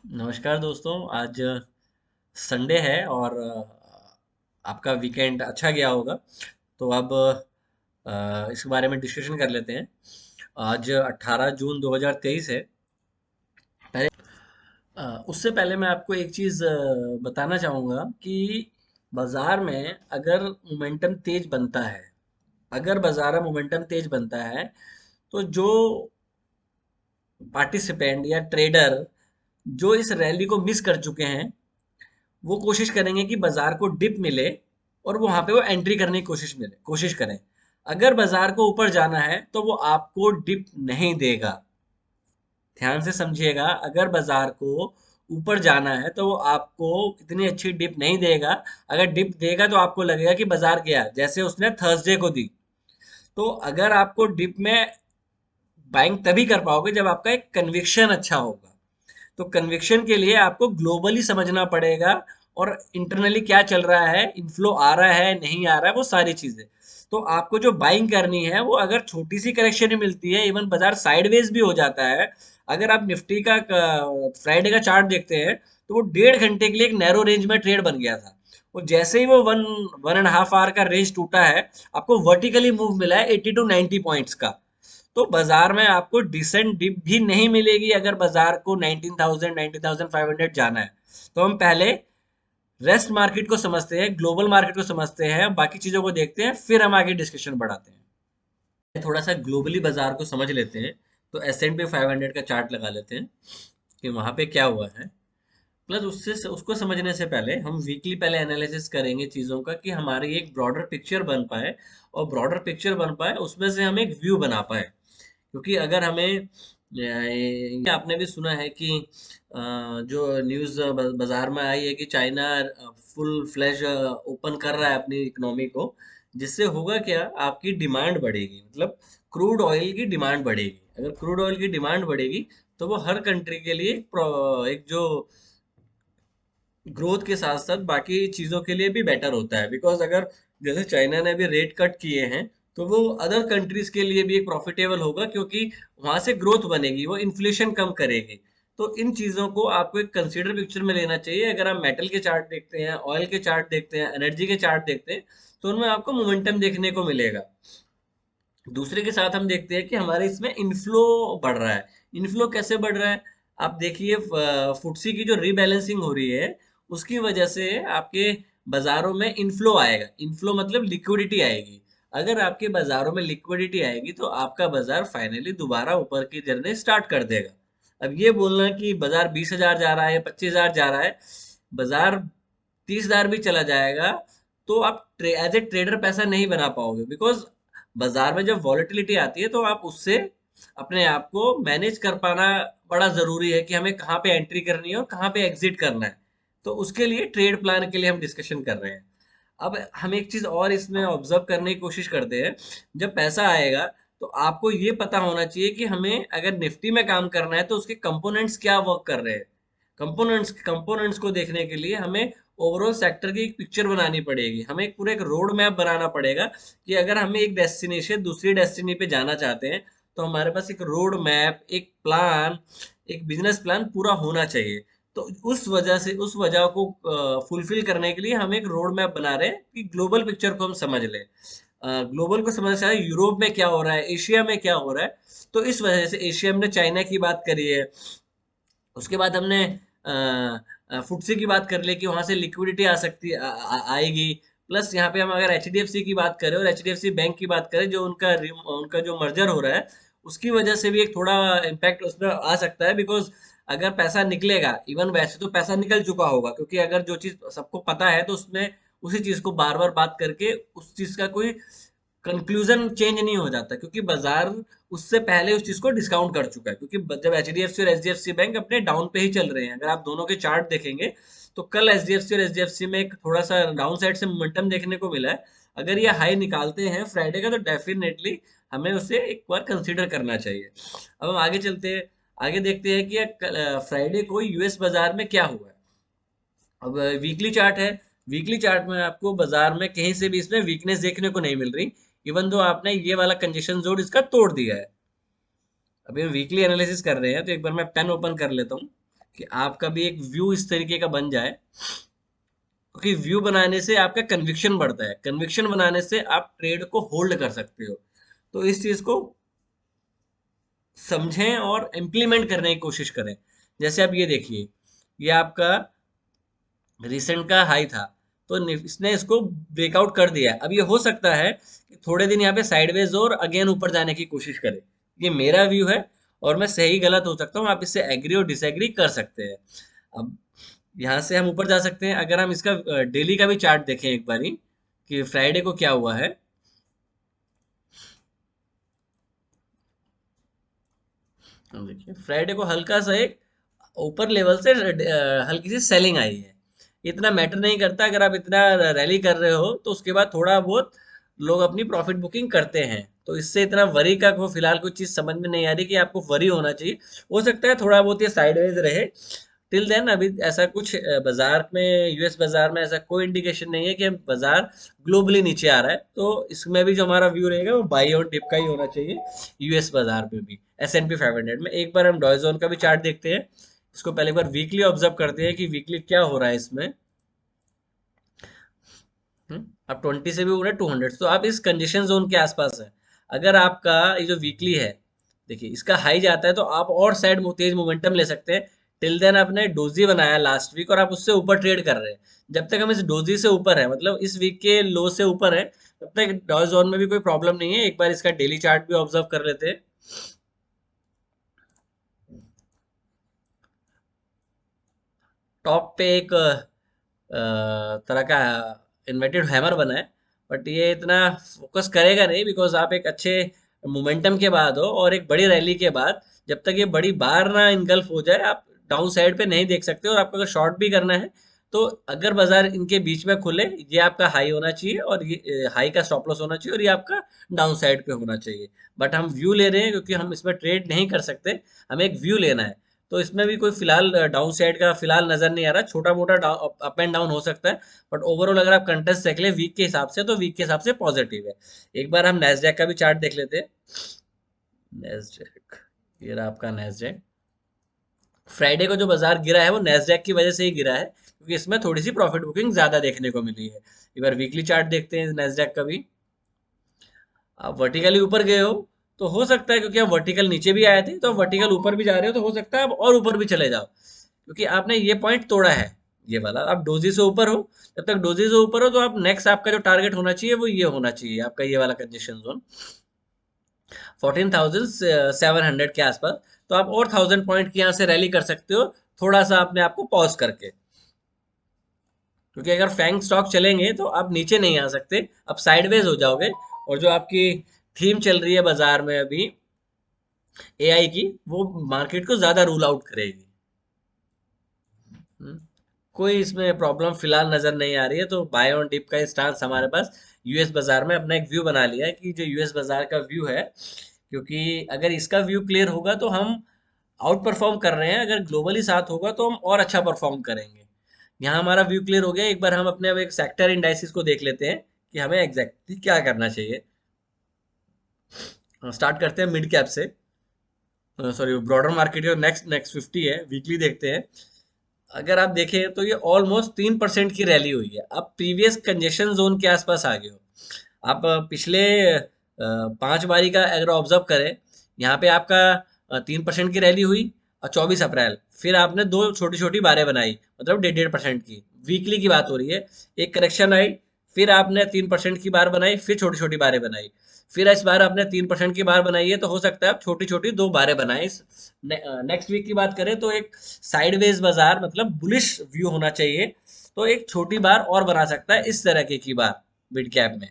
नमस्कार दोस्तों। आज संडे है और आपका वीकेंड अच्छा गया होगा। तो अब इस बारे में डिस्कशन कर लेते हैं। आज 18 जून 2023 है। उससे पहले मैं आपको एक चीज़ बताना चाहूँगा कि बाजार में अगर मोमेंटम तेज बनता है, अगर बाजार में मोमेंटम तेज बनता है, तो जो पार्टिसिपेंट या ट्रेडर जो इस रैली को मिस कर चुके हैं, वो कोशिश करेंगे कि बाजार को डिप मिले और वहां पे वो एंट्री करने की कोशिश करें। अगर बाजार को ऊपर जाना है तो वो आपको डिप नहीं देगा। ध्यान से समझिएगा, अगर बाजार को ऊपर जाना है तो वो आपको इतनी अच्छी डिप नहीं देगा। अगर डिप देगा तो आपको लगेगा कि बाजार गया, जैसे उसने थर्सडे को दी। तो अगर आपको डिप में बाइंग तभी कर पाओगे जब आपका एक कन्विक्शन अच्छा होगा। तो कन्विक्शन के लिए आपको ग्लोबली समझना पड़ेगा और इंटरनली क्या चल रहा है, इनफ्लो आ रहा है नहीं आ रहा है, वो सारी चीजें। तो आपको जो बाइंग करनी है वो अगर छोटी सी करेक्शन ही मिलती है, इवन बाजार साइडवेज भी हो जाता है। अगर आप निफ्टी का फ्राइडे का चार्ट देखते हैं तो वो 1.5 घंटे के लिए एक नैरो रेंज में ट्रेड बन गया था। और जैसे ही वो 1.5 आवर का रेंज टूटा है, आपको वर्टिकली मूव मिला है 80 to 90 पॉइंट्स का। तो बाजार में आपको डिसेंट डिप भी नहीं मिलेगी अगर बाजार को 19,000 19,500 जाना है। तो हम पहले रेस्ट मार्केट को समझते हैं, ग्लोबल मार्केट को समझते हैं, बाकी चीजों को देखते हैं, फिर हम आगे डिस्कशन बढ़ाते हैं। थोड़ा सा ग्लोबली बाजार को समझ लेते हैं। तो S&P 500 का चार्ट लगा लेते हैं कि वहां पे क्या हुआ है। प्लस उससे उसको समझने से पहले हम वीकली पहले एनालिसिस करेंगे चीजों का, कि हमारी एक ब्रॉडर पिक्चर बन पाए। और ब्रॉडर पिक्चर बन पाए उसमें से हम एक व्यू बना पाए। क्योंकि अगर हमें ये आपने भी सुना है कि जो न्यूज़ बाजार में आई है कि चाइना फुल फ्लैश ओपन कर रहा है अपनी इकोनॉमी को। जिससे होगा क्या, आपकी डिमांड बढ़ेगी, मतलब क्रूड ऑयल की डिमांड बढ़ेगी। अगर क्रूड ऑयल की डिमांड बढ़ेगी तो वो हर कंट्री के लिए एक जो ग्रोथ के साथ साथ बाकी चीजों के लिए भी बेटर होता है। बिकॉज अगर जैसे चाइना ने अभी रेट कट किए हैं, तो वो अदर कंट्रीज के लिए भी एक प्रॉफिटेबल होगा, क्योंकि वहां से ग्रोथ बनेगी, वो इन्फ्लेशन कम करेगी। तो इन चीजों को आपको एक कंसीडर पिक्चर में लेना चाहिए। अगर आप मेटल के चार्ट देखते हैं, ऑयल के चार्ट देखते हैं, एनर्जी के चार्ट देखते हैं, तो उनमें आपको मोमेंटम देखने को मिलेगा। दूसरे के साथ हम देखते हैं कि हमारे इसमें इनफ्लो बढ़ रहा है। इनफ्लो कैसे बढ़ रहा है? आप देखिए, फुटसी की जो रीबैलेंसिंग हो रही है, उसकी वजह से आपके बाजारों में इनफ्लो आएगा। इनफ्लो मतलब लिक्विडिटी आएगी। अगर आपके बाजारों में लिक्विडिटी आएगी तो आपका बाजार फाइनली दोबारा ऊपर की जर्नी स्टार्ट कर देगा। अब ये बोलना कि बाजार 20,000 जा रहा है या 25,000 जा रहा है, बाजार 30,000 भी चला जाएगा, तो आप एज ए ट्रेडर पैसा नहीं बना पाओगे। बिकॉज बाजार में जब वॉलेटिलिटी आती है तो आप उससे अपने आप को मैनेज कर पाना बड़ा जरूरी है, कि हमें कहाँ पे एंट्री करनी है और कहाँ पे एग्जिट करना है। तो उसके लिए ट्रेड प्लान के लिए हम डिस्कशन कर रहे हैं। अब हम एक चीज और इसमें ऑब्जर्व करने की कोशिश करते हैं। जब पैसा आएगा तो आपको ये पता होना चाहिए कि हमें अगर निफ्टी में काम करना है तो उसके कंपोनेंट्स क्या वर्क कर रहे हैं। कंपोनेंट्स को देखने के लिए हमें ओवरऑल सेक्टर की एक पिक्चर बनानी पड़ेगी। हमें एक पूरा एक रोड मैप बनाना पड़ेगा, कि अगर हमें एक डेस्टिनेशन दूसरी डेस्टिनी पे जाना चाहते हैं, तो हमारे पास एक रोड मैप, एक प्लान, एक बिजनेस प्लान पूरा होना चाहिए। तो उस वजह को फुलफिल करने के लिए हम एक रोड मैप बना रहे हैं, कि ग्लोबल पिक्चर को हम समझ लें। ग्लोबल को समझना चाहिए, यूरोप में क्या हो रहा है, एशिया में क्या हो रहा है। तो इस वजह से एशिया में चाइना की बात करी है। उसके बाद हमने फुटसे की बात कर ले कि वहां से लिक्विडिटी आ सकती आएगी। प्लस यहाँ पे हम अगर एचडीएफसी की बात करें और एचडीएफसी बैंक की बात करें, जो उनका जो मर्जर हो रहा है, उसकी वजह से भी एक थोड़ा इम्पैक्ट उसमें आ सकता है। बिकॉज अगर पैसा निकलेगा, इवन वैसे तो पैसा निकल चुका होगा, क्योंकि अगर जो चीज सबको पता है तो उसमें उसी चीज को बार बार बात करके उस चीज का कोई कंक्लूजन चेंज नहीं हो जाता, क्योंकि बाजार उससे पहले उस चीज को डिस्काउंट कर चुका है। क्योंकि जब एचडीएफसी और एचडीएफसी बैंक अपने डाउन पे ही चल रहे हैं, अगर आप दोनों के चार्ट देखेंगे, तो कल एचडीएफसी और एचडीएफसी में एक थोड़ा सा डाउन साइड से मोमेंटम देखने को मिला है। अगर ये हाई निकालते हैं फ्राइडे का, तो डेफिनेटली हमें उसे एक बार कंसीडर करना चाहिए। अब हम आगे चलते हैं, आगे देखते हैं कि फ्राइडे को यूएस बाजार में क्या हुआ है। अब वीकली चार्ट है। वीकली चार्ट में आपको बाजार में कहीं से भी इसमें वीकनेस देखने को नहीं मिल रही। इवन दो आपने ये वाला कंजेशन जोन इसका तोड़ दिया है। अभी हम वीकली एनालिसिस कर रहे हैं, तो एक बार मैं पेन ओपन कर लेता हूँ कि आपका भी एक व्यू इस तरीके का बन जाए, क्योंकि व्यू बनाने से आपका कन्विक्शन बढ़ता है, कन्विक्शन बनाने से आप ट्रेड को होल्ड कर सकते हो। तो इस चीज को समझें और इम्प्लीमेंट करने की कोशिश करें। जैसे आप ये देखिए, ये आपका रिसेंट का हाई था, तो इसने इसको ब्रेकआउट कर दिया। अब ये हो सकता है कि थोड़े दिन यहाँ पे साइडवेज और अगेन ऊपर जाने की कोशिश करे। ये मेरा व्यू है और मैं सही गलत हो सकता हूँ, आप इससे एग्री और डिसएग्री कर सकते हैं। अब यहाँ से हम ऊपर जा सकते हैं। अगर हम इसका डेली का भी चार्ट देखें एक बारी कि फ्राइडे को क्या हुआ है। हम देखिए फ्राइडे को हल्का सा एक ऊपर लेवल से हल्की सी सेलिंग आई है। इतना मैटर नहीं करता, अगर आप इतना रैली कर रहे हो तो उसके बाद थोड़ा बहुत लोग अपनी प्रॉफिट बुकिंग करते हैं। तो इससे इतना वरी का वो फिलहाल कोई चीज समझ में नहीं आ रही कि आपको वरी होना चाहिए। हो सकता है थोड़ा बहुत ये साइडवेज रहे टिल देन। अभी ऐसा कुछ बाजार में, यूएस बाजार में ऐसा कोई इंडिकेशन नहीं है कि बाजार ग्लोबली नीचे आ रहा है। तो इसमें भी जो हमारा व्यू रहेगा वो बाई और डिप का ही होना चाहिए। यूएस बाजार में भी S&P 500 में एक बार हम डॉयजोन का भी चार्ट देखते हैं। इसको पहले एक बार वीकली ऑब्जर्व करते हैं कि वीकली क्या हो रहा है इसमें। अब 20 से भी हो रहा है 200, तो आप इस कंजेशन जोन के आसपास है। अगर आपका ये जो वीकली है, देखिए इसका हाई जाता है तो आप और साइड तेज मोमेंटम ले सकते हैं। टिल देन आपने डोजी बनाया लास्ट वीक और आप उससे ऊपर ट्रेड कर रहे हैं। जब तक हम इस डोजी से ऊपर है, मतलब इस वीक के लो से ऊपर है, तब तक डॉ जोन में भी कोई प्रॉब्लम नहीं है। एक बार इसका डेली चार्ट भी ऑब्जर्व कर लेते हैं। टॉप पे एक तरह का इन्वर्टेड हैमर बना है, बट ये इतना फोकस करेगा नहीं, बिकॉज आप एक अच्छे मोमेंटम के बाद हो और एक बड़ी रैली के बाद जब तक ये बड़ी बार ना इनगल्फ हो जाए, आप डाउन साइड पे नहीं देख सकते। और आपको अगर शॉर्ट भी करना है तो अगर बाजार इनके बीच में खुले, ये आपका हाई होना चाहिए और ये हाई का स्टॉप लॉस होना चाहिए और ये आपका डाउन साइड पे होना चाहिए। बट हम व्यू ले रहे हैं क्योंकि हम इसमें ट्रेड नहीं कर सकते, हमें एक व्यू लेना है। तो इसमें भी कोई फिलहाल डाउन साइड का फिलहाल नजर नहीं आ रहा। छोटा मोटा अप एंड डाउन हो सकता है, बट ओवरऑल अगर आप कंटेस्ट देख ले वीक के हिसाब से, तो वीक के हिसाब से पॉजिटिव है। एक बार हम नेस्डैक का भी चार्ट देख लेते हैं। नेस्डैक, ये रहा आपका नेस्डैक। फ्राइडे को जो बाजार गिरा है वो नेस्डैक की वजह से ही गिरा है, क्योंकि इसमें थोड़ी सी प्रॉफिट बुकिंग ज्यादा देखने को मिली है। एक बार वीकली चार्ट देखते हैं नेस्डैक का भी। आप वर्टिकली ऊपर गए हो तो हो सकता है, क्योंकि आप वर्टिकल नीचे भी आए थे तो वर्टिकल ऊपर भी जा रहे हो, तो हो सकता है आप और ऊपर भी चले जाओ, क्योंकि आपने ये पॉइंट तोड़ा है। ये वाला आप डोजी से ऊपर हो, जब तक डोजी से ऊपर हो तो आप नेक्स्ट आपका जो टारगेट होना चाहिए वो ये होना चाहिए, आपका ये वाला कंजेशन जोन 14,700 के आसपास। तो आप और 1000 पॉइंट की यहाँ से रैली कर सकते हो, थोड़ा सा अपने आप को पॉज करके। क्योंकि अगर फैंग स्टॉक चलेंगे तो आप नीचे नहीं आ सकते, आप साइडवेज हो जाओगे। और जो आपकी थीम चल रही है बाजार में अभी एआई की, वो मार्केट को ज्यादा रूल आउट करेगी। हम्म, कोई इसमें प्रॉब्लम फिलहाल नजर नहीं आ रही है। तो बाय ऑन डिप का स्टांस हमारे पास यूएस बाजार में अपना एक व्यू बना लिया है कि जो यूएस बाजार का व्यू है, क्योंकि अगर इसका व्यू क्लियर होगा तो हम आउट परफॉर्म कर रहे हैं, अगर ग्लोबली साथ होगा तो हम और अच्छा परफॉर्म करेंगे। यहाँ हमारा व्यू क्लियर हो गया। एक बार हम अपने अब एक सेक्टर इंडाइसिस को देख लेते हैं कि हमें एग्जैक्टली क्या करना चाहिए। स्टार्ट करते हैं मिड कैप से, सॉरी ब्रॉडर मार्केट का नेक्स्ट नेक्स्ट 50 है। वीकली देखते हैं। अगर आप देखें तो ये ऑलमोस्ट 3% की रैली हुई है। अब प्रीवियस कंजेशन जोन के आसपास आ गए हो आप। पिछले 5 बारी का अगर ऑब्जर्व करें, यहाँ पे आपका 3% की रैली हुई और 24 अप्रैल, फिर आपने दो छोटी छोटी बारें बनाई, मतलब 1.5% की। वीकली की बात हो रही है। एक करेक्शन आई, फिर आपने 3% की बार बनाई, फिर छोटी छोटी बारें बनाई, फिर इस बार आपने 3% की बार बनाई है। तो हो सकता है आप छोटी छोटी दो बारें बनाए। नेक्स्ट वीक की बात करें तो एक साइडवेज बाजार, मतलब बुलिश व्यू होना चाहिए, तो एक छोटी बार और बना सकता है इस तरह की बार मिड कैप में।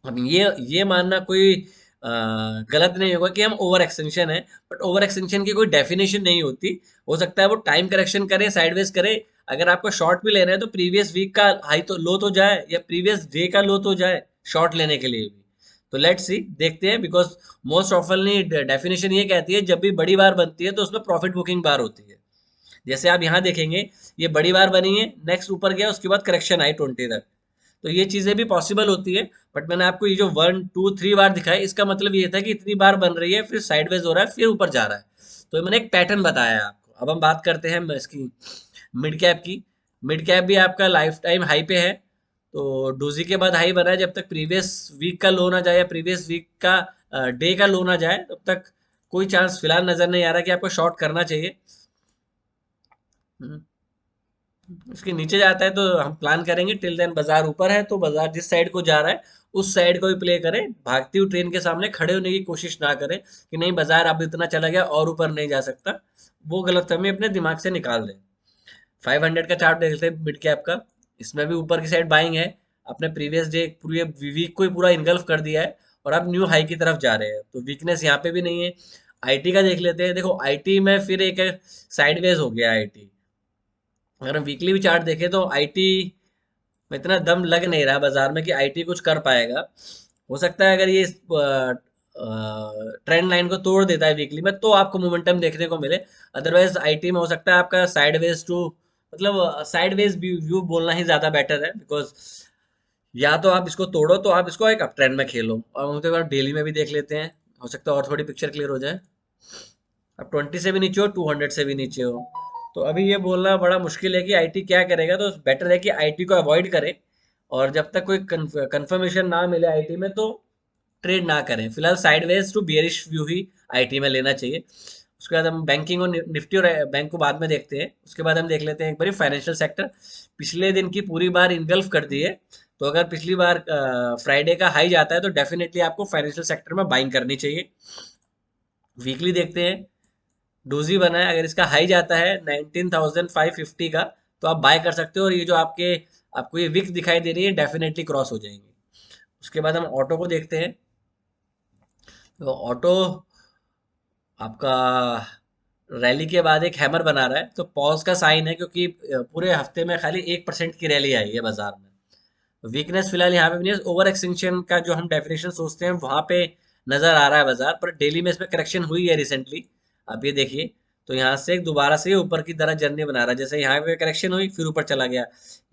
अब ये मानना कोई गलत नहीं होगा कि हम ओवर एक्सटेंशन है, बट ओवर एक्सटेंशन की कोई डेफिनेशन नहीं होती। हो सकता है वो टाइम करेक्शन करे, साइडवेज करे। अगर आपको शॉर्ट भी लेना है तो प्रीवियस वीक का हाई तो लो तो जाए, या प्रीवियस डे का लो तो जाए शॉर्ट लेने के लिए भी। तो लेट्स सी, देखते हैं। बिकॉज मोस्ट ऑफनली डेफिनेशन ये कहती है जब भी बड़ी बार बनती है तो उसमें प्रॉफिट बुकिंग बार होती है। जैसे आप यहाँ देखेंगे, ये बड़ी बार बनी है, नेक्स्ट ऊपर गया, उसके बाद करेक्शन आई 20 तक। तो ये चीजें भी पॉसिबल होती है। बट मैंने आपको ये जो 1 2 3 बार दिखाई, इसका मतलब ये था कि इतनी बार बन रही है, फिर साइडवेज हो रहा है, फिर ऊपर जा रहा है। तो मैंने एक पैटर्न बताया है आपको। अब हम बात करते हैं इसकी मिड कैप की। मिड कैप भी आपका लाइफ टाइम हाई पे है। तो डोजी के बाद हाई बना है, जब तक प्रीवियस वीक का लो ना जाए या प्रीवियस वीक का डे का लो ना जाए तब तक कोई चांस फिलहाल नजर नहीं आ रहा कि आपको शॉर्ट करना चाहिए। हम्म, उसके नीचे जाता है तो हम प्लान करेंगे। टिल देन बाजार ऊपर है तो बाजार जिस साइड को जा रहा है उस साइड को ही प्ले करें। भागती हुई ट्रेन के सामने खड़े होने की कोशिश ना करें कि नहीं बाजार अब इतना चला गया और ऊपर नहीं जा सकता। वो गलतफहमी अपने दिमाग से निकाल दें। 500 का चार्ट देख लेते हैं मिड कैप का। इसमें भी ऊपर की साइड बाइंग है। अपने प्रीवियस डे पूरे वीक को ही पूरा इनगल्फ कर दिया है और अब न्यू हाई की तरफ जा रहे हैं, तो वीकनेस यहाँ पे भी नहीं है। आईटी का देख लेते हैं। देखो आईटी में फिर एक साइडवेज हो गया आईटी। अगर हम वीकली भी चार्ट देखें तो आईटी में इतना दम लग नहीं रहा बाजार में कि आईटी कुछ कर पाएगा। हो सकता है अगर ये ट्रेंड लाइन को तोड़ देता है वीकली में तो आपको मोमेंटम देखने को मिले। अदरवाइज आईटी में हो सकता है आपका साइडवेज टू मतलब साइडवेज व्यू बोलना ही ज्यादा बेटर है। बिकॉज या तो आप इसको तोड़ो तो आप इसको एक अप ट्रेंड में खेलो। और उसके बाद डेली में भी देख लेते हैं, हो सकता है और थोड़ी पिक्चर क्लियर हो जाए। अब 20 से भी नीचे हो, 200 से भी नीचे हो, तो अभी ये बोलना बड़ा मुश्किल है कि आईटी क्या करेगा। तो बेटर है कि आईटी को अवॉइड करें और जब तक कोई कंफर्मेशन ना मिले आईटी में तो ट्रेड ना करें। फिलहाल साइडवेज टू बियरिश व्यू ही आईटी में लेना चाहिए। उसके बाद हम बैंकिंग और निफ्टी और बैंक को बाद में देखते हैं। उसके बाद हम देख लेते हैं एक बार फाइनेंशियल सेक्टर। पिछले दिन की पूरी बार इनगल्फ कर दी है। तो अगर पिछली बार फ्राइडे का हाई जाता है तो डेफिनेटली आपको फाइनेंशियल सेक्टर में बाइंग करनी चाहिए। वीकली देखते हैं। डोजी बना है, अगर इसका हाई जाता है 19,550 का तो आप बाय कर सकते हो और ये जो आपको ये विक दिखाई दे रही है डेफिनेटली क्रॉस हो जाएंगे। उसके बाद हम ऑटो को देखते हैं। तो ऑटो आपका रैली के बाद एक हैमर बना रहा है, तो पॉज का साइन है क्योंकि पूरे हफ्ते में खाली 1% की रैली आई है बाजार में। वीकनेस फिलहाल यहाँ पे भी नहीं है। ओवर एक्सटेंशन का जो हम डेफिनेशन सोचते हैं वहां पे नजर आ रहा है बाजार पर। डेली में इसमें करेक्शन हुई है रिसेंटली, आप ये देखिए। तो यहाँ से दोबारा से ऊपर की तरह जर्नी बना रहा है। जैसे यहाँ पे करेक्शन हुई फिर ऊपर चला गया,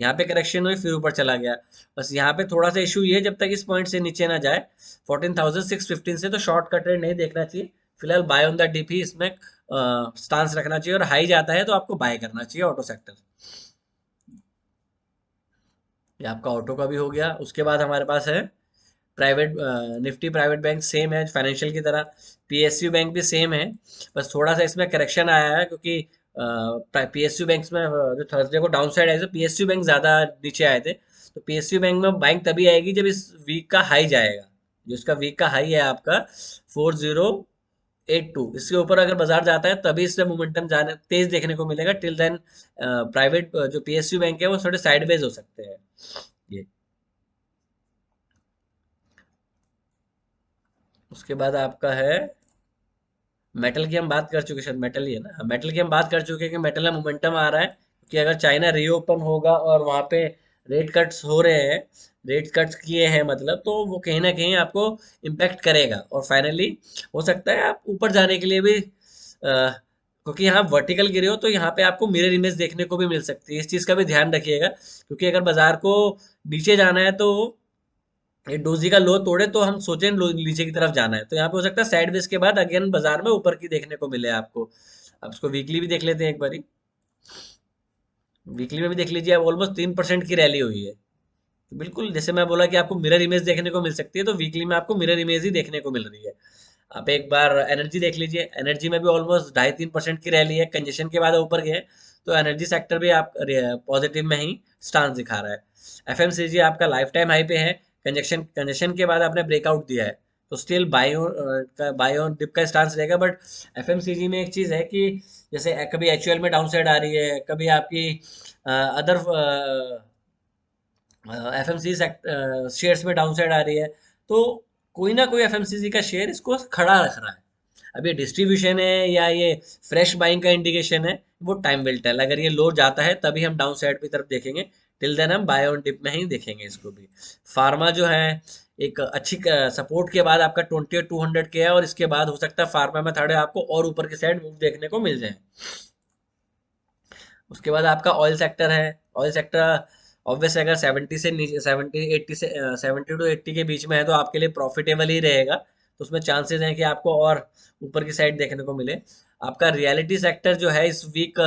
यहाँ पे करेक्शन हुई फिर ऊपर चला गया। बस यहाँ पे थोड़ा सा इशू ये है, जब तक इस पॉइंट से नीचे ना जाए 14,615 से तो शॉर्ट का ट्रेड नहीं देखना चाहिए। फिलहाल बाय ऑन द डिप ही इसमें स्टांस रखना चाहिए और हाई जाता है तो आपको बाय करना चाहिए ऑटो सेक्टर। ये आपका ऑटो का भी हो गया। उसके बाद हमारे पास है private Nifty private bank. Same है फाइनेंशियल की तरह। पीएसयू बैंक भी सेम है, बस थोड़ा सा इसमें करेक्शन आया है क्योंकि पीएसयू बैंक में जो थर्सडे को डाउन साइड आए थे पीएसयू बैंक ज्यादा नीचे आए थे। तो पीएसयू बैंक में बाइंग तभी आएगी जब इस वीक का हाई जाएगा। जो इसका वीक का हाई है आपका 4082, इसके ऊपर अगर बाजार जाता है तभी इसमें मोमेंटम जाने तेज देखने को मिलेगा। टिल देन प्राइवेट जो पीएसयू बैंक है वो थोड़े साइडवेज हो सकते हैं। ये उसके बाद आपका है मेटल की हम बात कर चुके, शायद मेटल ही है ना। मेटल की हम बात कर चुके हैं कि मेटल में मोमेंटम आ रहा है कि अगर चाइना रीओपन होगा और वहां पे रेट कट्स हो रहे हैं, रेट कट्स किए हैं मतलब, तो वो कहीं ना कहीं आपको इम्पेक्ट करेगा। और फाइनली हो सकता है आप ऊपर जाने के लिए भी क्योंकि यहाँ वर्टिकल गिरे हो तो यहाँ पे आपको मिरर इमेज देखने को भी मिल सकती है। इस चीज का भी ध्यान रखिएगा क्योंकि अगर बाजार को नीचे जाना है तो ये डोजी का लो तोड़े तो हम सोचें नीचे की तरफ जाना है, तो यहाँ पे हो सकता है साइडवेज के बाद अगेन बाजार में ऊपर की देखने को मिले आपको। अब इसको वीकली भी देख लेते हैं एक बारी। वीकली में भी देख लीजिए, अब ऑलमोस्ट 3% की रैली हुई है। तो बिल्कुल जैसे मैं बोला कि आपको मिरर इमेज देखने को मिल सकती है, तो वीकली में आपको मिरर इमेज ही देखने को मिल रही है। आप एक बार एनर्जी देख लीजिए। एनर्जी में भी ऑलमोस्ट 2.5-3% की रैली है, कंजेशन के बाद ऊपर गए। तो एनर्जी सेक्टर भी आप पॉजिटिव में ही स्टांस दिखा रहा है। एफएमसीजी आपका लाइफ टाइम हाई पे है। कंजेशन कंजेशन के बाद आपने ब्रेकआउट दिया है तो स्टिल बायो डिप का स्टांस रहेगा। बट एफएमसीजी में एक चीज है कि जैसे कभी एचयूएल में डाउन साइड आ रही है, कभी आपकी अदर एफएमसीजी शेयर्स में डाउन साइड आ रही है। तो कोई ना कोई एफएमसीजी का शेयर इसको खड़ा रख रहा है। अब ये डिस्ट्रीब्यूशन है या ये फ्रेश बाइंग का इंडिकेशन है, वो टाइम विल टेल। अगर ये लो जाता है तभी हम डाउन साइड की तरफ देखेंगे। टिल देन हम बाय ऑन डिप में ही देखेंगे इसको भी। फार्मा जो है एक अच्छी सपोर्ट के बाद आपका 20 और 200 के है और इसके बाद हो सकता है फार्मा में थोड़े आपको और ऊपर की साइड मूव देखने को मिल जाए। उसके बाद आपका ऑयल सेक्टर है। ऑयल सेक्टर ऑब्वियस अगर 70 से नीचे 70 80 से 70 to 80 के बीच में है तो आपके लिए प्रॉफिटेबल ही रहेगा। तो उसमें चांसेस हैं कि आपको और ऊपर की साइड देखने को मिले। आपका रियलिटी सेक्टर जो है इस वीक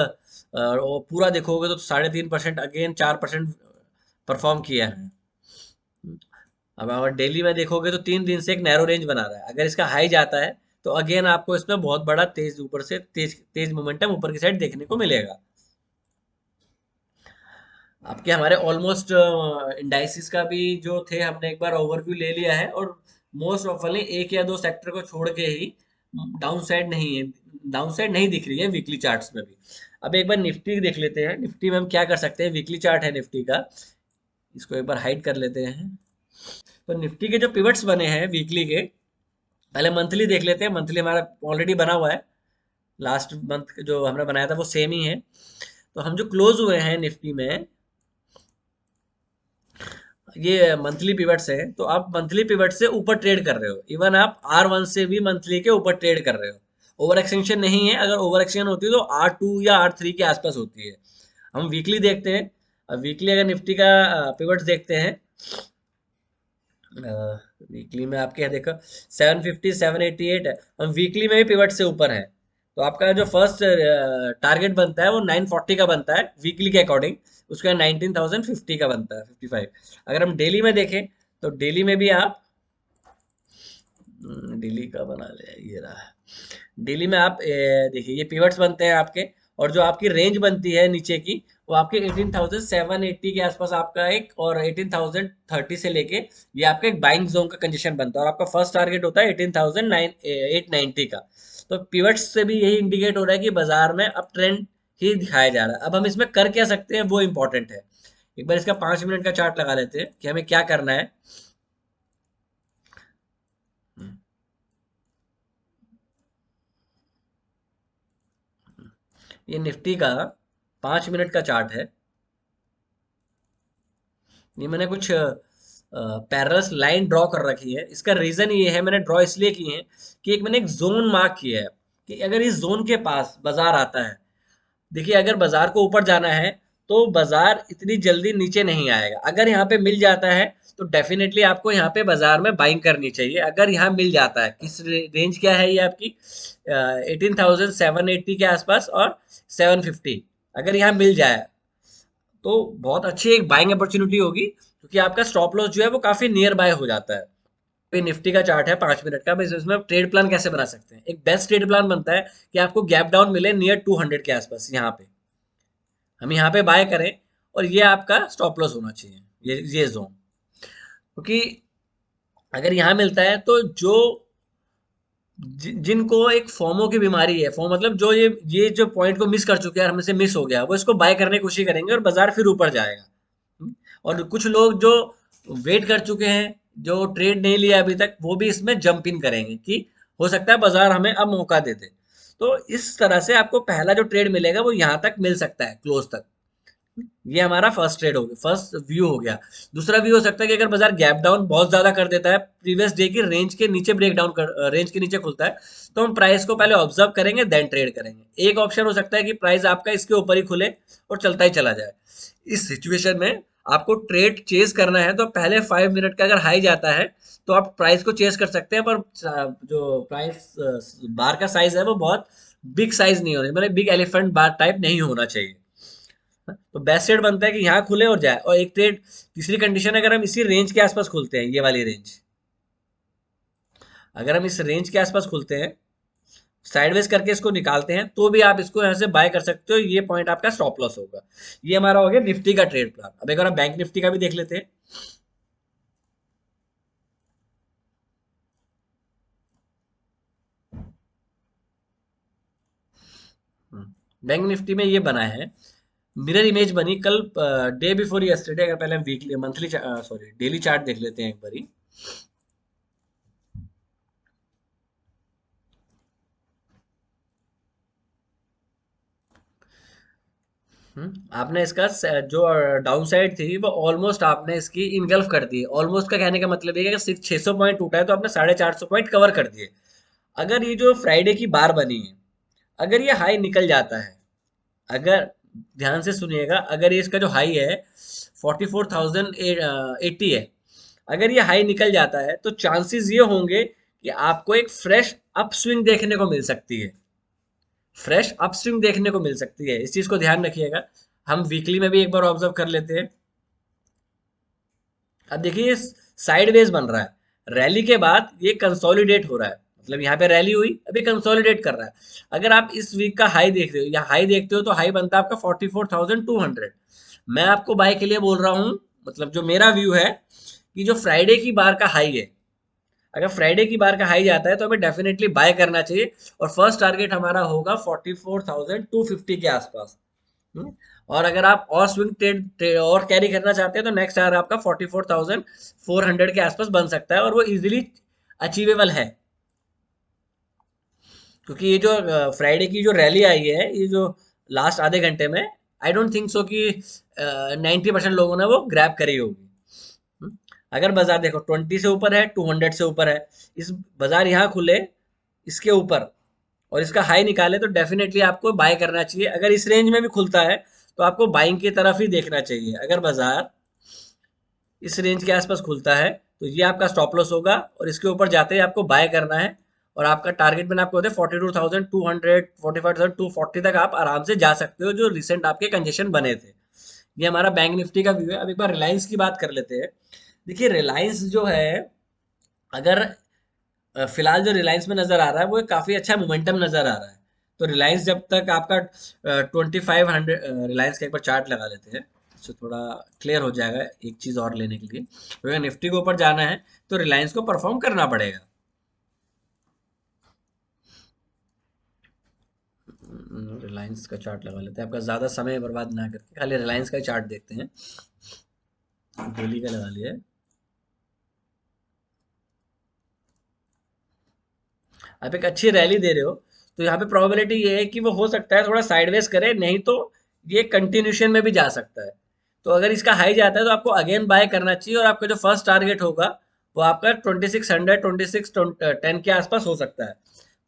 वो पूरा देखोगे तो 3.5%, अगेन 4% परफॉर्म किया है। अब अगर डेली में देखोगे तो 3 दिन से एक नैरो रेंज बना रहा है। अगर इसका हाई जाता है तो अगेन आपको इसमें बहुत बड़ा तेज ऊपर से तेज तेज मोमेंटम ऊपर की साइड देखने को मिलेगा। आपके हमारे ऑलमोस्ट इंडाइसिस का भी जो थे हमने एक बार ओवरव्यू ले लिया है, और मोस्ट ऑफली एक या दो सेक्टर को छोड़ के ही डाउन साइड नहीं है, डाउन साइड नहीं दिख रही है वीकली चार्ट्स में भी। अब एक बार निफ्टी देख लेते हैं। निफ्टी में हम क्या कर सकते हैं, वीकली चार्ट है निफ्टी का, इसको एक बार हाइड कर लेते हैं। तो निफ्टी के जो पिवट्स बने हैं वीकली के, पहले मंथली देख लेते हैं। मंथली हमारा ऑलरेडी बना हुआ है, लास्ट मंथ जो हमने बनाया था वो सेम ही है। तो हम जो क्लोज हुए हैं निफ्टी में, ये मंथली पिवट्स है, तो आप मंथली पिवट से ऊपर ट्रेड कर रहे हो। इवन आप R1 से भी मंथली के ऊपर ट्रेड कर रहे हो। ओवर एक्सटेंशन नहीं है। अगर ओवर एक्सटेंशन होती है तो R2 या R3 के आसपास होती है। हम वीकली देखते हैं। अब वीकली अगर निफ्टी का पिवट्स देखते हैं, वीकली में आपके यहाँ देखो 750 788 है। हम वीकली में भी पिवट से ऊपर है। तो आपका जो फर्स्ट टारगेट बनता है वो 940 का बनता है वीकली के अकॉर्डिंग। उसका 19,050 का बनता है, 55। अगर हम डेली में देखें तो डेली में भी आप डेली का बना ले, ये रहा। डेली में आप देखिए ये पिवट्स बनते हैं आपके, और जो आपकी रेंज बनती है नीचे की वो आपके 18,780 के आसपास आपका एक, और 18,030 से लेके ये आपका एक बाइंग जोन का कंजेशन बनता है। और आपका फर्स्ट टारगेट होता है 18,890 का। तो पिवट्स से भी यही इंडिकेट हो रहा है कि बाजार में अब ट्रेंड ही दिखाया जा रहा है। अब हम इसमें कर क्या सकते हैं वो इंपॉर्टेंट है। एक बार इसका 5 मिनट का चार्ट लगा लेते हैं कि हमें क्या करना है। ये निफ्टी का 5 मिनट का चार्ट है। ये मैंने कुछ पैरेलल लाइन ड्रॉ कर रखी है। इसका रीजन ये है, मैंने ड्रॉ इसलिए की है कि एक मैंने एक जोन मार्क किया है कि अगर इस जोन के पास बाजार आता है, देखिए अगर बाजार को ऊपर जाना है तो बाजार इतनी जल्दी नीचे नहीं आएगा। अगर यहाँ पे मिल जाता है तो डेफिनेटली आपको यहाँ पे बाजार में बाइंग करनी चाहिए। अगर यहाँ मिल जाता है, किस रेंज क्या है ये आपकी 18,780 के आसपास और 750, अगर यहाँ मिल जाए तो बहुत अच्छी एक बाइंग अपॉर्चुनिटी होगी, क्योंकि आपका स्टॉप लॉस जो है वो काफी नियर बाय हो जाता है। ये निफ्टी का चार्ट है 5 मिनट का। बस इसमें ट्रेड प्लान कैसे बना सकते हैं, एक बेस्ट ट्रेड प्लान बनता है कि आपको गैप डाउन मिले नियर 200 के आसपास। यहाँ पे हम यहाँ पे बाय करें और ये आपका स्टॉप लॉस होना चाहिए, ये जोन। क्योंकि अगर यहाँ मिलता है तो जो जिनको एक फोमो की बीमारी है, फोम मतलब जो ये जो पॉइंट को मिस कर चुके हैं, हमसे मिस हो गया, वो इसको बाय करने की कोशिश करेंगे और बाजार फिर ऊपर जाएगा। और कुछ लोग जो वेट कर चुके हैं, जो ट्रेड नहीं लिया अभी तक, वो भी इसमें जंप इन करेंगे कि हो सकता है बाजार हमें अब मौका दे दे। तो इस तरह से आपको पहला जो ट्रेड मिलेगा वो यहाँ तक मिल सकता है, क्लोज तक। ये हमारा फर्स्ट ट्रेड हो गया, फर्स्ट व्यू हो गया। दूसरा व्यू हो सकता है कि अगर बाजार गैप डाउन बहुत ज्यादा कर देता है, प्रीवियस डे की रेंज के नीचे ब्रेक डाउन कर, रेंज के नीचे खुलता है, तो हम प्राइस को पहले ऑब्जर्व करेंगे देन ट्रेड करेंगे। एक ऑप्शन हो सकता है कि प्राइस आपका इसके ऊपर ही खुले और चलता ही चला जाए। इस सिचुएशन में आपको ट्रेड चेस करना है तो पहले 5 मिनट का अगर हाई जाता है तो आप प्राइस को चेस कर सकते हैं, पर जो प्राइस बार का साइज है वो बहुत बिग साइज नहीं होना, मतलब बिग एलिफेंट बार टाइप नहीं होना चाहिए। तो बेस्ट ट्रेड बनता है कि यहाँ खुले और जाए। और एक ट्रेड, तीसरी कंडीशन, अगर हम इसी रेंज के आसपास खुलते हैं, ये वाली रेंज, अगर हम इस रेंज के आसपास खुलते हैं, साइडवेज करके इसको निकालते हैं, तो भी आप इसको यहाँ से बाय कर सकते हो। ये पॉइंट आपका स्टॉप लॉस होगा। ये हमारा हो गया निफ्टी का ट्रेड प्लान। अब एक बार बैंक निफ्टी का भी देख लेते हैं। बैंक निफ्टी में ये बना है, मिरर इमेज बनी कल डे बिफोर यस्टरडे। अगर पहले हम weekly monthly sorry daily chart देख लेते हैं एक बारी। आपने इसका जो डाउन साइड थी वो ऑलमोस्ट आपने इसकी इनगल्फ कर दी है। ऑलमोस्ट का कहने का मतलब ये है कि 600 पॉइंट टूटा है तो आपने 450 पॉइंट कवर कर दिए। अगर ये जो फ्राइडे की बार बनी है, अगर ये हाई निकल जाता है, अगर ध्यान से सुनिएगा, अगर ये इसका जो हाई है 44,080 है, अगर ये हाई निकल जाता है तो चांसेस ये होंगे कि आपको एक फ्रेश अपस्विंग देखने को मिल सकती है, फ्रेश अपस्विंग देखने को मिल सकती है। इस चीज को ध्यान रखिएगा। हम वीकली में भी एक बार ऑब्जर्व कर लेते हैं। अब देखिए साइड वेज बन रहा है, रैली के बाद ये कंसोलिडेट हो रहा है, मतलब यहाँ पे रैली हुई, अभी कंसोलिडेट कर रहा है। अगर आप इस वीक का हाई देख रहे हो या हाई देखते हो, तो हाई बनता है आपका 44,200। मैं आपको बाय के लिए बोल रहा हूँ, मतलब जो मेरा व्यू है कि जो फ्राइडे की बार का हाई है, अगर फ्राइडे की बार का हाई जाता है तो हमें डेफिनेटली बाय करना चाहिए। और फर्स्ट टारगेट हमारा होगा 44,250 के आसपास। हम्म। और अगर आप और स्विंग ट्रेड और कैरी करना चाहते हैं तो नेक्स्ट टारगेट आपका 44,400 के आसपास बन सकता है, और वो इजीली अचीवेबल है। क्योंकि ये जो फ्राइडे की जो रैली आई है, ये जो लास्ट आधे घंटे में, आई डोंट थिंक सो कि 90% लोगों ने वो ग्रैब करी होगी। हम्म। अगर बाजार देखो 20 से ऊपर है, 200 से ऊपर है, इस बाजार यहाँ खुले इसके ऊपर और इसका हाई निकाले, तो डेफिनेटली आपको बाय करना चाहिए। अगर इस रेंज में भी खुलता है तो आपको बाइंग की तरफ ही देखना चाहिए। अगर बाजार इस रेंज के आसपास खुलता है तो ये आपका स्टॉप लॉस होगा, और इसके ऊपर जाते ही आपको बाय करना है। और आपका टारगेट मैंने आपको बताया 42,200, 45,240 तक आप आराम से जा सकते हो, जो रिसेंट आपके कंजेशन बने थे। ये हमारा बैंक निफ्टी का व्यू है। अब एक बार रिलायंस की बात कर लेते हैं। देखिए रिलायंस जो है, अगर फिलहाल जो रिलायंस में नजर आ रहा है वो एक काफी अच्छा मोमेंटम नजर आ रहा है। तो रिलायंस जब तक आपका 2500, रिलायंस का एक बार चार्ट लगा लेते हैं, इससे थोड़ा क्लियर हो जाएगा एक चीज और लेने के लिए। तो अगर निफ्टी को ऊपर जाना है तो रिलायंस को परफॉर्म करना पड़ेगा। रिलायंस का चार्ट लगा लेते हैं, आपका ज्यादा समय बर्बाद ना करके खाली रिलायंस का चार्ट देखते हैं। डेली का लगा लिया है। आप एक अच्छी रैली दे रहे हो, तो यहाँ पे प्रोबेबिलिटी ये है कि वो हो सकता है थोड़ा साइडवेज करे, नहीं तो ये कंटिन्यूशन में भी जा सकता है। तो अगर इसका हाई जाता है तो आपको अगेन बाय करना चाहिए, और आपका जो फर्स्ट टारगेट होगा वो आपका 2600, 2610 के आसपास हो सकता है।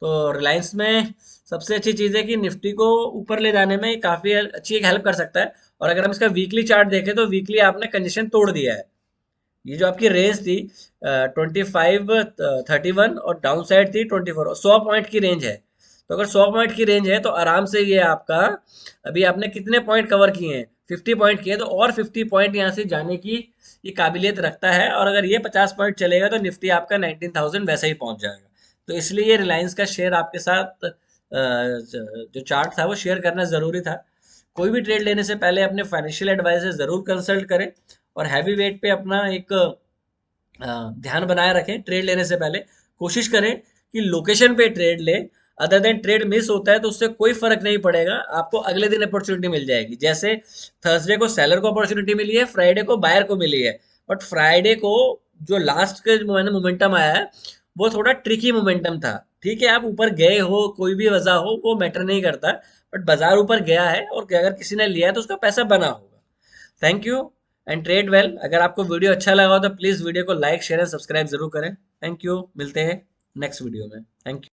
तो रिलायंस में सबसे अच्छी चीज़ है कि निफ्टी को ऊपर ले जाने में काफ़ी अच्छी एक हेल्प कर सकता है। और अगर हम इसका वीकली चार्ट देखें तो वीकली आपने कंजेशन तोड़ दिया है। ये जो आपकी रेंज थी 25, 31 और डाउन साइड थी 24, और 100 पॉइंट की रेंज है। तो अगर 100 पॉइंट की रेंज है तो आराम से ये आपका, अभी आपने कितने पॉइंट कवर किए हैं, 50 पॉइंट किए, तो और 50 पॉइंट यहाँ से जाने की ये काबिलियत रखता है। और अगर ये 50 पॉइंट चलेगा तो निफ्टी आपका 19,000 वैसे ही पहुंच जाएगा। तो इसलिए ये रिलायंस का शेयर आपके साथ जो चार्ट था वो शेयर करना जरूरी था। कोई भी ट्रेड लेने से पहले अपने फाइनेंशियल एडवाइजर जरूर कंसल्ट करें, और हैवी वेट पे अपना एक ध्यान बनाए रखें ट्रेड लेने से पहले। कोशिश करें कि लोकेशन पे ट्रेड लें। अदर देन ट्रेड मिस होता है तो उससे कोई फर्क नहीं पड़ेगा, आपको अगले दिन अपॉर्चुनिटी मिल जाएगी। जैसे थर्सडे को सेलर को अपॉर्चुनिटी मिली है, फ्राइडे को बायर को मिली है। बट फ्राइडे को जो लास्ट के मोमेंटम आया है वो थोड़ा ट्रिकी मोमेंटम था। ठीक है, आप ऊपर गए हो, कोई भी वजह हो वो मैटर नहीं करता, बट बाजार ऊपर गया है और अगर किसी ने लिया है तो उसका पैसा बना होगा। Thank you and trade well. अगर आपको वीडियो अच्छा लगा हो तो प्लीज वीडियो को लाइक शेयर एंड सब्सक्राइब जरूर करें। थैंक यू, मिलते हैं नेक्स्ट वीडियो में। Thank you.